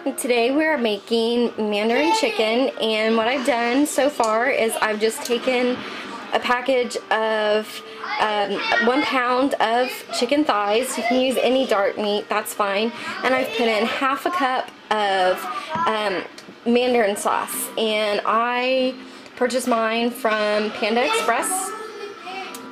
Today we're making Mandarin chicken, and what I've done so far is I've just taken a package of 1 pound of chicken thighs. You can use any dark meat, that's fine. And I've put in half a cup of Mandarin sauce, and I purchased mine from Panda Express.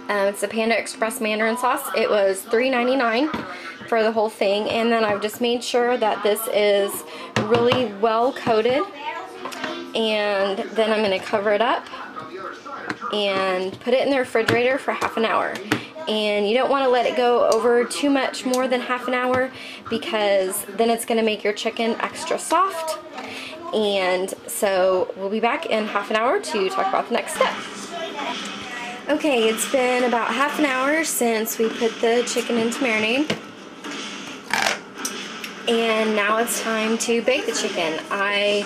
It's a Panda Express Mandarin sauce. It was $3.99 for the whole thing, and then I've just made sure that this is really well coated, and then I'm going to cover it up and put it in the refrigerator for half an hour. And you don't want to let it go over too much more than half an hour, because then it's going to make your chicken extra soft. And so we'll be back in half an hour to talk about the next step. Okay, it's been about half an hour since we put the chicken into marinade, and now it's time to bake the chicken. I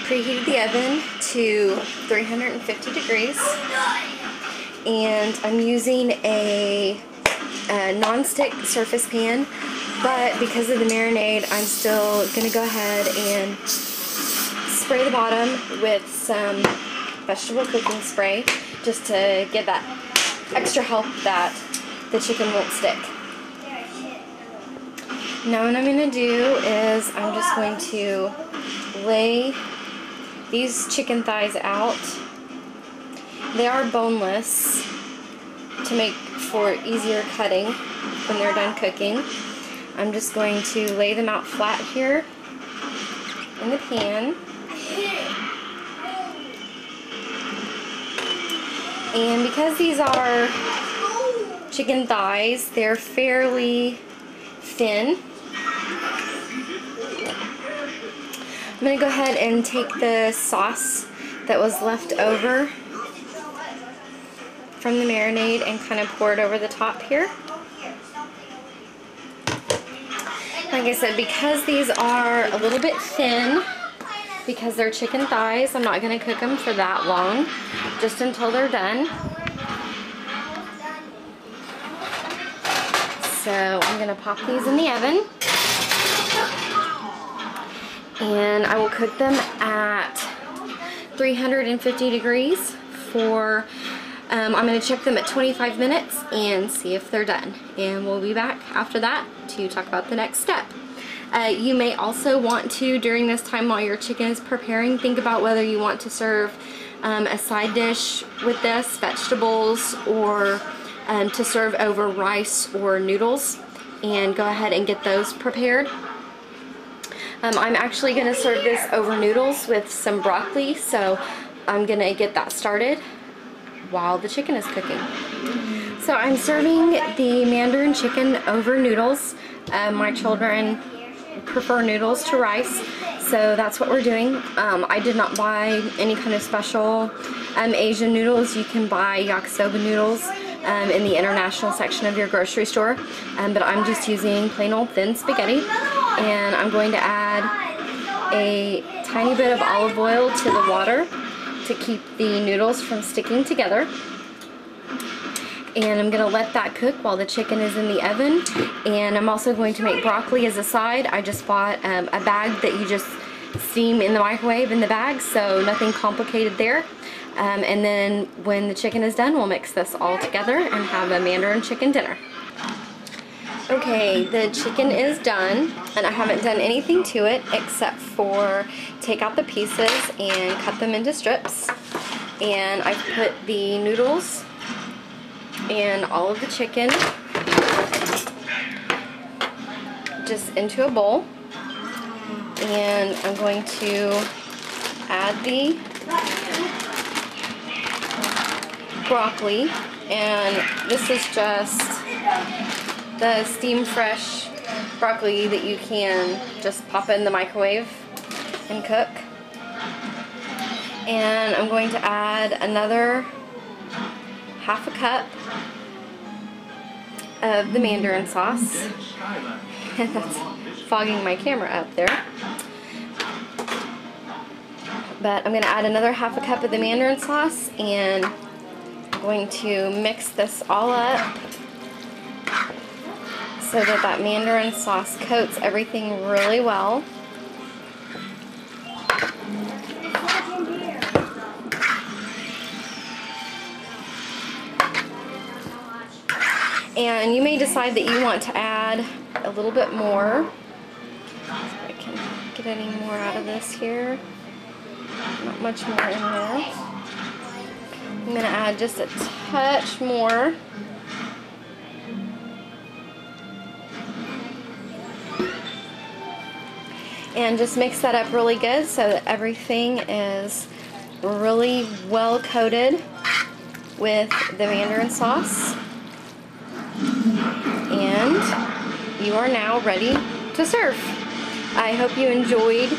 preheated the oven to 350 degrees, and I'm using a non-stick surface pan, but because of the marinade, I'm still going to go ahead and spray the bottom with some vegetable cooking spray, just to give that extra help that the chicken won't stick. Now what I'm going to do is I'm just going to lay these chicken thighs out. They are boneless to make for easier cutting when they're done cooking. I'm just going to lay them out flat here in the pan. And because these are chicken thighs, they're fairly thin. I'm going to go ahead and take the sauce that was left over from the marinade and kind of pour it over the top here. Like I said, because these are a little bit thin, because they're chicken thighs, I'm not going to cook them for that long, just until they're done. So I'm going to pop these in the oven, and I will cook them at 350 degrees for, I'm going to check them at 25 minutes and see if they're done. And we'll be back after that to talk about the next step. You may also want to, during this time while your chicken is preparing, think about whether you want to serve a side dish with this, vegetables, or to serve over rice or noodles, and go ahead and get those prepared. I'm actually going to serve this over noodles with some broccoli, so I'm going to get that started while the chicken is cooking. So I'm serving the Mandarin chicken over noodles. My children prefer noodles to rice, so that's what we're doing. I did not buy any kind of special Asian noodles. You can buy yakisoba noodles in the international section of your grocery store, but I'm just using plain old thin spaghetti, and I'm going to add a tiny bit of olive oil to the water to keep the noodles from sticking together. And I'm going to let that cook while the chicken is in the oven. And I'm also going to make broccoli as a side. I just bought a bag that you just steam in the microwave in the bag, so nothing complicated there. And then when the chicken is done, we'll mix this all together and have a Mandarin chicken dinner. Okay, the chicken is done, and I haven't done anything to it except for take out the pieces and cut them into strips. And I've put the noodles and all of the chicken just into a bowl, and I'm going to add the broccoli, and this is just the steam fresh broccoli that you can just pop in the microwave and cook. And I'm going to add another half a cup of the Mandarin sauce. That's fogging my camera up there. But I'm going to add another half a cup of the Mandarin sauce, and I'm going to mix this all up so that that Mandarin sauce coats everything really well. And you may decide that you want to add a little bit more. If I can get any more out of this here. Not much more in there. I'm going to add just a touch more. And just mix that up really good so that everything is really well coated with the Mandarin sauce. And you are now ready to serve. I hope you enjoyed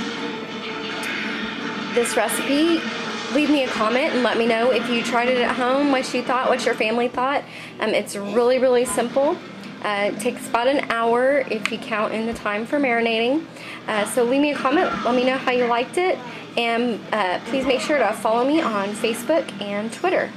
this recipe. Leave me a comment and let me know if you tried it at home, what you thought, what your family thought. It's really, really simple. It takes about an hour if you count in the time for marinating. So leave me a comment, let me know how you liked it, and please make sure to follow me on Facebook and Twitter.